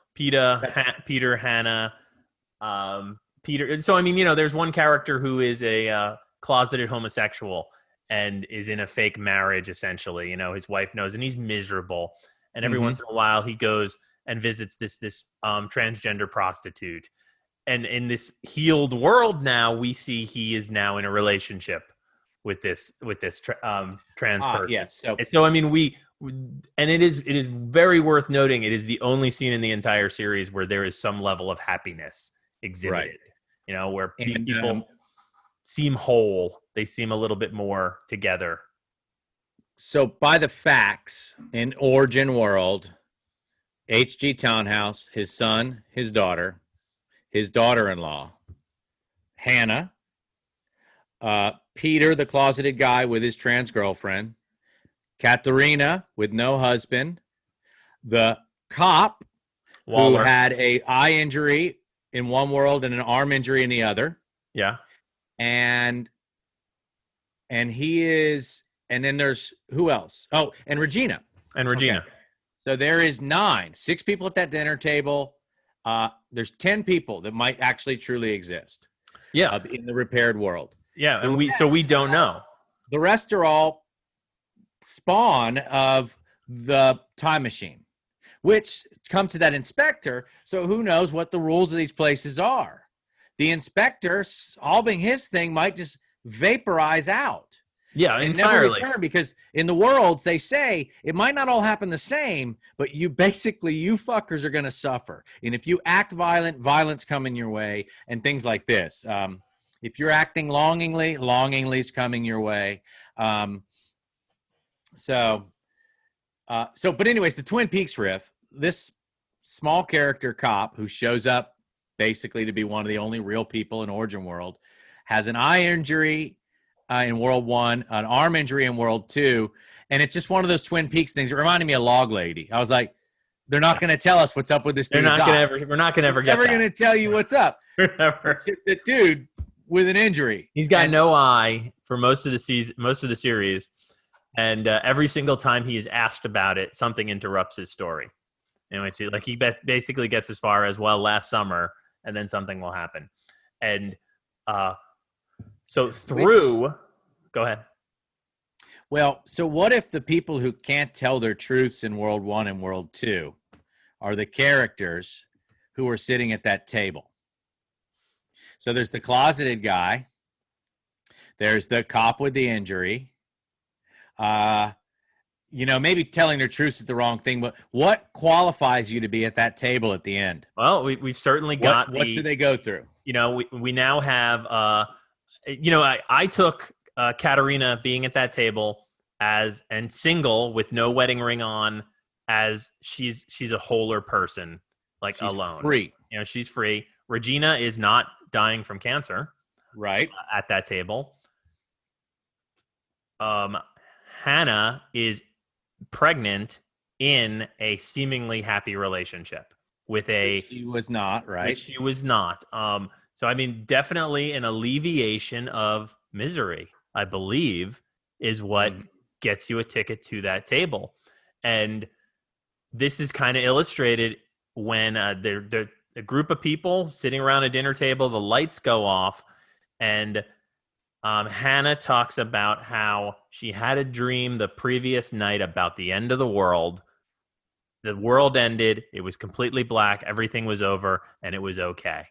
Peter. So, I mean, there's one character who is a closeted homosexual and is in a fake marriage, essentially. His wife knows, and he's miserable. And every once in a while, he goes and visits this transgender prostitute. And in this healed world now, we see he is now in a relationship with this trans person. Yes. So I mean, and it is very worth noting. It is the only scene in the entire series where there is some level of happiness exhibited. Right. Where these people seem whole. They seem a little bit more together. So by the facts, in Origin World, H.G. Tannhaus, his son, his daughter, his daughter-in-law, Hannah, Peter, the closeted guy with his trans girlfriend, Katharina with no husband, the cop Waller, who had a eye injury in one world and an arm injury in the other. Yeah. And he is, and then there's who else? Oh, and Regina. Okay. So there is 6 people at that dinner table. There's 10 people that might actually truly exist. Yeah. In the repaired world. Yeah. And we don't know. The rest are all spawn of the time machine, which come to that inspector. So who knows what the rules of these places are? The inspector solving his thing might just vaporize out. Yeah, and entirely. Never return, because in the worlds they say it might not all happen the same, but you fuckers are going to suffer. And if you act violent, violence coming your way, and things like this. If you're acting longingly's coming your way. But anyways, the Twin Peaks riff. This small character cop who shows up basically to be one of the only real people in Origin World has an eye injury in World 1, an arm injury in World 2, and it's just one of those Twin Peaks things. It reminded me of Log Lady. I was like, they're not going to tell us what's up with this dude. We're not going to ever get that. Never going to tell you what's up. It's just a dude with an injury. He's got no eye for most of the series, and every single time he is asked about it, something interrupts his story. Anyway, so he basically gets as far as, last summer, and then something will happen. And go ahead. Well, so what if the people who can't tell their truths in World 1 and World 2 are the characters who are sitting at that table? So there's the closeted guy. There's the cop with the injury. Maybe telling their truths is the wrong thing, but what qualifies you to be at that table at the end? Well, we've certainly got what do they go through? We now have, I took Katarina being at that table as and single with no wedding ring on, as she's a wholer person, like She's alone. free. She's free. Regina is not dying from cancer Right. at that table. Hannah is pregnant in a seemingly happy relationship with She was not, right? which she was not. So I mean, definitely an alleviation of misery, I believe, is what gets you a ticket to that table. And this is kind of illustrated when they're a group of people sitting around a dinner table, the lights go off, and Hannah talks about how she had a dream the previous night about the end of the world. The world ended. It was completely black. Everything was over, and it was okay.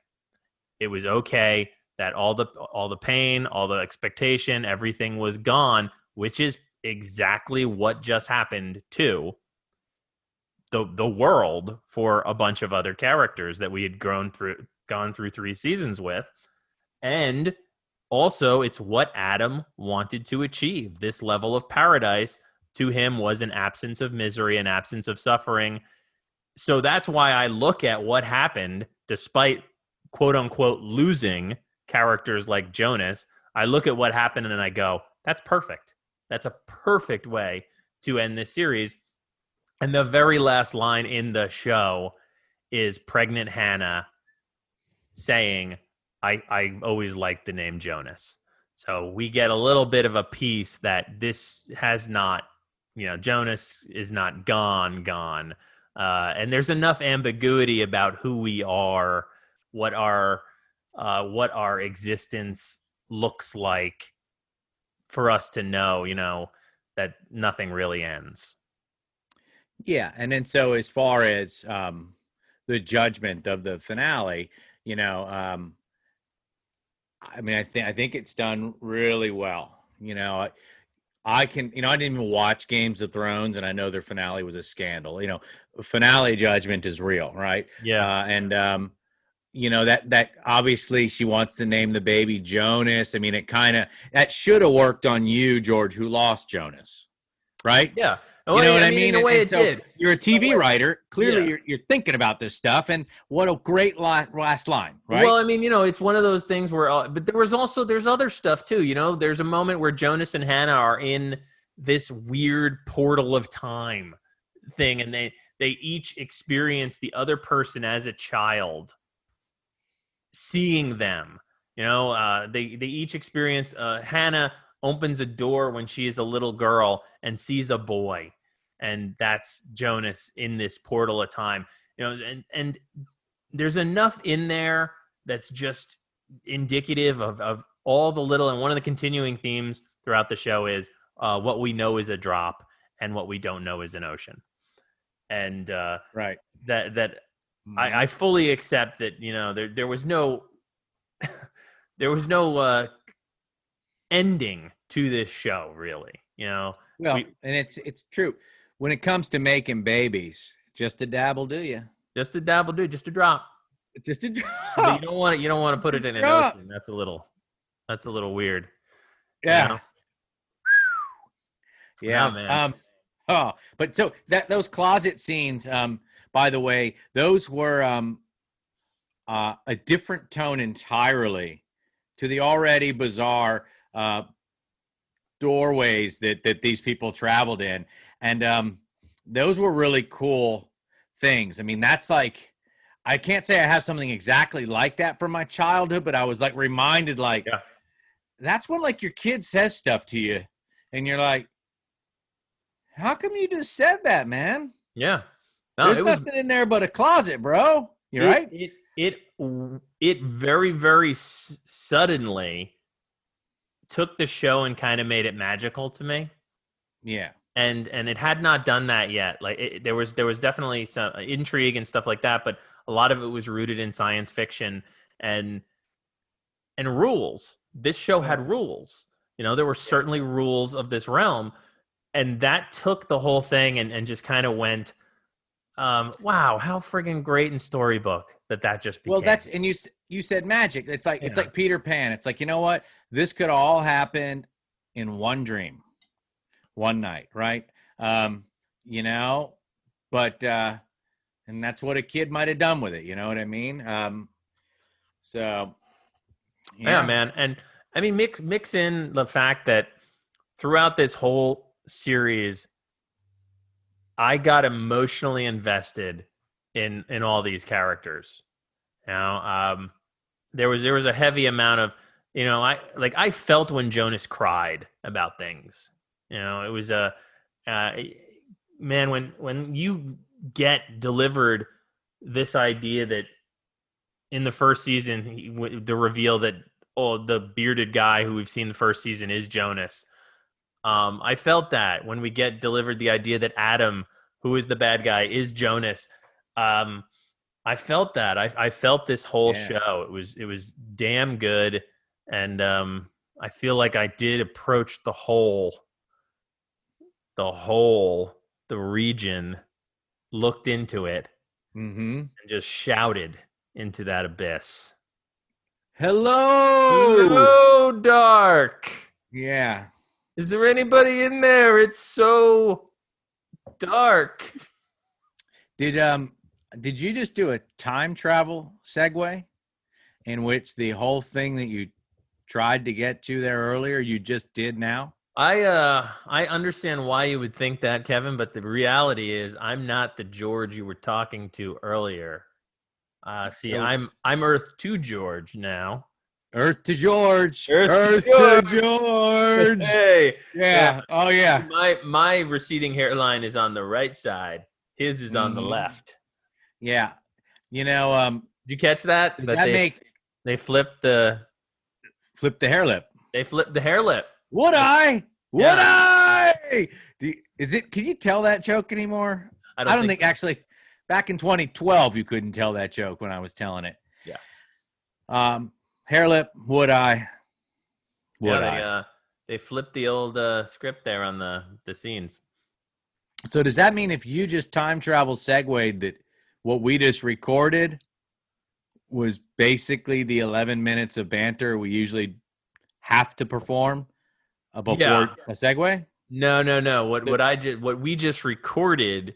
It was okay that all the pain, all the expectation, everything was gone, which is exactly what just happened to the world for a bunch of other characters that we had gone through 3 seasons with. And also, it's what Adam wanted to achieve. This level of paradise to him was an absence of misery, an absence of suffering. So that's why I look at what happened despite quote unquote losing characters like Jonas. I look at what happened and I go, that's perfect. That's a perfect way to end this series. And the very last line in the show is pregnant Hannah saying, I always liked the name Jonas. So we get a little bit of a piece that this has not, Jonas is not gone. And there's enough ambiguity about who we are, what our existence looks like for us to know, that nothing really ends. Yeah. And then so as far as the judgment of the finale, I mean, I think it's done really well. I didn't even watch Games of Thrones, and I know their finale was a scandal. Finale judgment is real, right? Yeah. That obviously she wants to name the baby Jonas. I mean, that should have worked on you, George, who lost Jonas, right? Yeah. You know what I mean? In a way, and it did. You're a TV writer. Clearly, Yeah. you're thinking about this stuff. And what a great last line, right? Well, I mean, it's one of those things where, but there's other stuff too. There's a moment where Jonas and Hannah are in this weird portal of time thing, and they each experience the other person as a child, seeing them. They each experience. Hannah opens a door when she is a little girl and sees a boy. And that's Jonas in this portal of time, and there's enough in there that's just indicative of all the little, and one of the continuing themes throughout the show is what we know is a drop and what we don't know is an ocean. And right. That I fully accept that, there was no, ending to this show, really, Well, and it's true. When it comes to making babies, just a dabble, do you? Just a dabble, dude. Just a drop. Just a drop. But you don't want to put it in an ocean. That's a little weird. Yeah. Yeah, man. But so those closet scenes, by the way, those were a different tone entirely to the already bizarre doorways that these people traveled in. And those were really cool things. I mean, that's like, I can't say I have something exactly like that from my childhood, but I was like reminded, that's when like your kid says stuff to you and you're like, how come you just said that, man? Yeah. No, there's nothing in there but a closet, bro. You're right. It very, very suddenly took the show and kind of made it magical to me. Yeah. And it had not done that yet. Like there was definitely some intrigue and stuff like that, but a lot of it was rooted in science fiction and rules. This show had rules. There were certainly rules of this realm, and that took the whole thing and just kind of went, wow, how friggin' great in storybook that just became. Well, and you said magic. It's like Peter Pan. It's like, you know what? This could all happen in one dream. one night, right? You know, but and that's what a kid might have done with it. You know what I mean? So Yeah, man. And I mean, mix in the fact that throughout this whole series, I got emotionally invested in all these characters. You know, there was a heavy amount of, I felt when Jonas cried about things. You know, it was man, when you get delivered this idea that in the first season, the reveal that, the bearded guy who we've seen the first season is Jonas. I felt that when we get delivered the idea that Adam, who is the bad guy, is Jonas. I felt that. I felt this whole show. It was damn good, and I feel like I did approach the region, looked into it, and just shouted into that abyss. Hello, dark. Yeah. Is there anybody in there? It's so dark. Did you just do a time travel segue in which the whole thing that you tried to get to there earlier you just did now? I understand why you would think that, Kevin, but the reality is I'm not the George you were talking to earlier. I'm Earth 2 George now. Earth to George. Earth to George. Hey. Yeah. Oh yeah. My receding hairline is on the right side. His is on the left. Yeah. You know, did you catch that? They flipped the hair lip. They flipped the hair lip. Would I? Can you tell that joke anymore? I don't think so. Actually, back in 2012 you couldn't tell that joke when I was telling it. Yeah. Hair lip, would I? They flipped the old script there on the scenes. So does that mean if you just time travel segued that what we just recorded was basically the 11 minutes of banter we usually have to perform before a segue? No. What we just recorded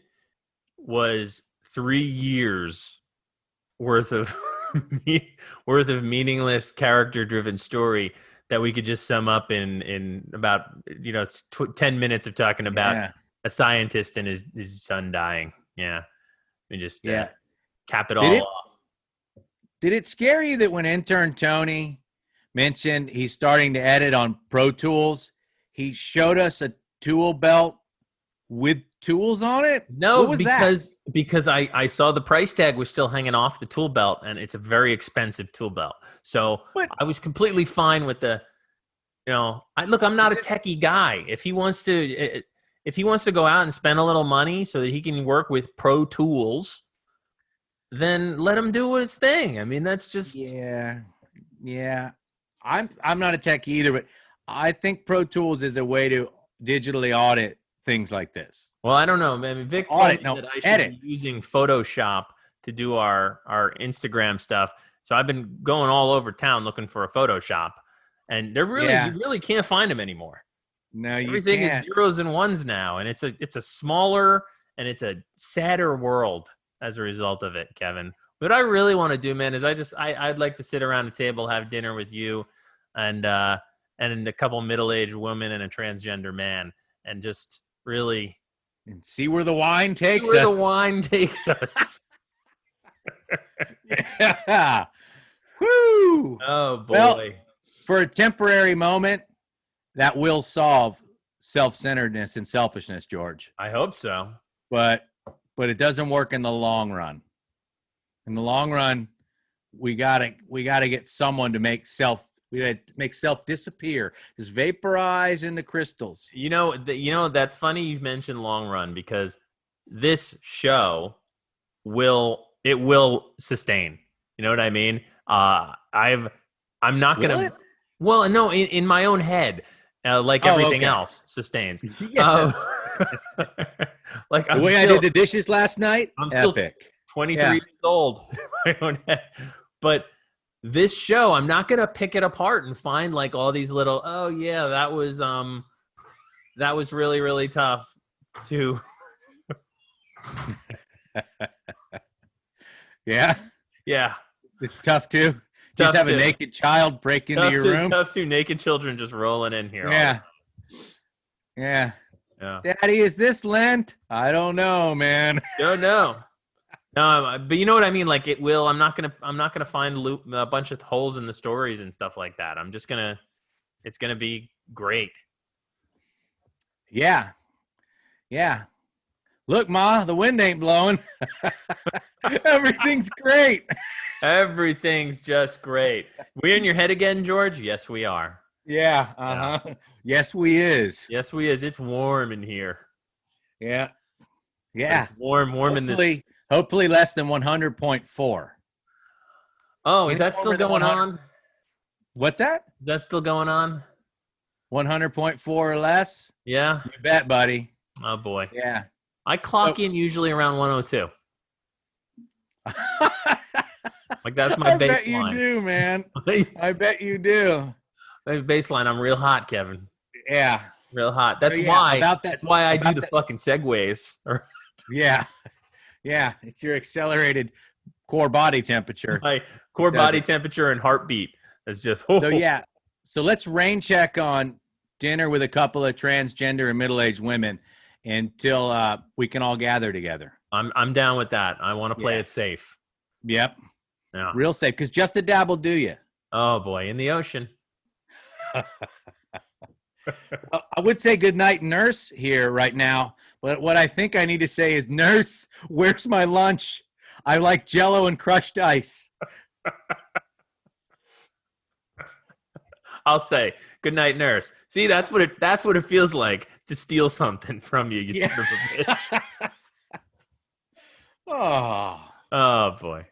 was 3 years worth of meaningless character-driven story that we could just sum up in about 10 minutes of talking about a scientist and his son dying. Yeah, we just cap it all off. Did it scare you that when intern Tony mentioned he's starting to edit on Pro Tools, he showed us a tool belt with tools on it? No, because I saw the price tag was still hanging off the tool belt, and it's a very expensive tool belt. So I was completely fine with the, I'm not a techie guy. If he wants to go out and spend a little money so that he can work with Pro Tools, then let him do his thing. I mean, that's just yeah. I'm not a techie either, but I think Pro Tools is a way to digitally audit things like this. Well, I don't know. I mean, Vic told me that I should be using Photoshop to do our Instagram stuff. So I've been going all over town looking for a Photoshop, and you really can't find them anymore. No, you everything can't. is zeros and ones now, and it's a smaller and it's a sadder world as a result of it, Kevin. What I really want to do, man, is I'd like to sit around the table, have dinner with you, and a couple middle-aged women and a transgender man, and just really and see where the wine takes us. Yeah. Woo! Oh boy. Well, for a temporary moment, that will solve self-centeredness and selfishness, George. I hope so. But it doesn't work in the long run. In the long run, we gotta get someone to make self disappear, just vaporize into crystals. That's funny you've mentioned long run, because this show will sustain. You know what I mean? I'm not gonna. Well, no, in my own head, like everything else sustains. Yes. Like the way I did the dishes last night. I'm still 23 years old in my own head, but this show, I'm not gonna pick it apart and find like all these little. Oh yeah, that was that was really, really tough to. Yeah, Yeah. it's tough too. Tough Just have too. a naked child break into your room. Tough to naked children just rolling in here. Yeah. Yeah. Yeah. Daddy, is this Lent? I don't know, man. Don't know. No, but you know what I mean. Like it will. I'm not gonna find a bunch of holes in the stories and stuff like that. I'm just gonna. It's gonna be great. Yeah. Yeah. Look, Ma, the wind ain't blowing. Everything's great. Everything's just great. We're in your head again, George? Yes, we are. Yeah. Uh-huh. Yes, we is. Yes, we is. It's warm in here. Yeah. Yeah. It's warm in this. Hopefully less than 100.4. Oh, is that still going on? What's that? Is that still going on? 100.4 or less? Yeah. You bet, buddy. Oh boy. Yeah. I clock in usually around 102. Like that's my baseline. I bet you do, man. I bet you do. My baseline. I'm real hot, Kevin. Yeah. Real hot. That's That's why I do the fucking segues. Yeah. Yeah. It's your accelerated core body temperature. My core body temperature and heartbeat is just. So yeah. So let's rain check on dinner with a couple of transgender and middle-aged women until we can all gather together. I'm down with that. I want to play it safe. Yep. Yeah. Real safe, because just a dab will do you. Oh boy, in the ocean. I would say good night, nurse, here right now. But what I think I need to say is, nurse, where's my lunch? I like Jell-O and crushed ice. I'll say good night, nurse. See, that's what it feels like to steal something from you. You son of a bitch. Oh. Oh boy.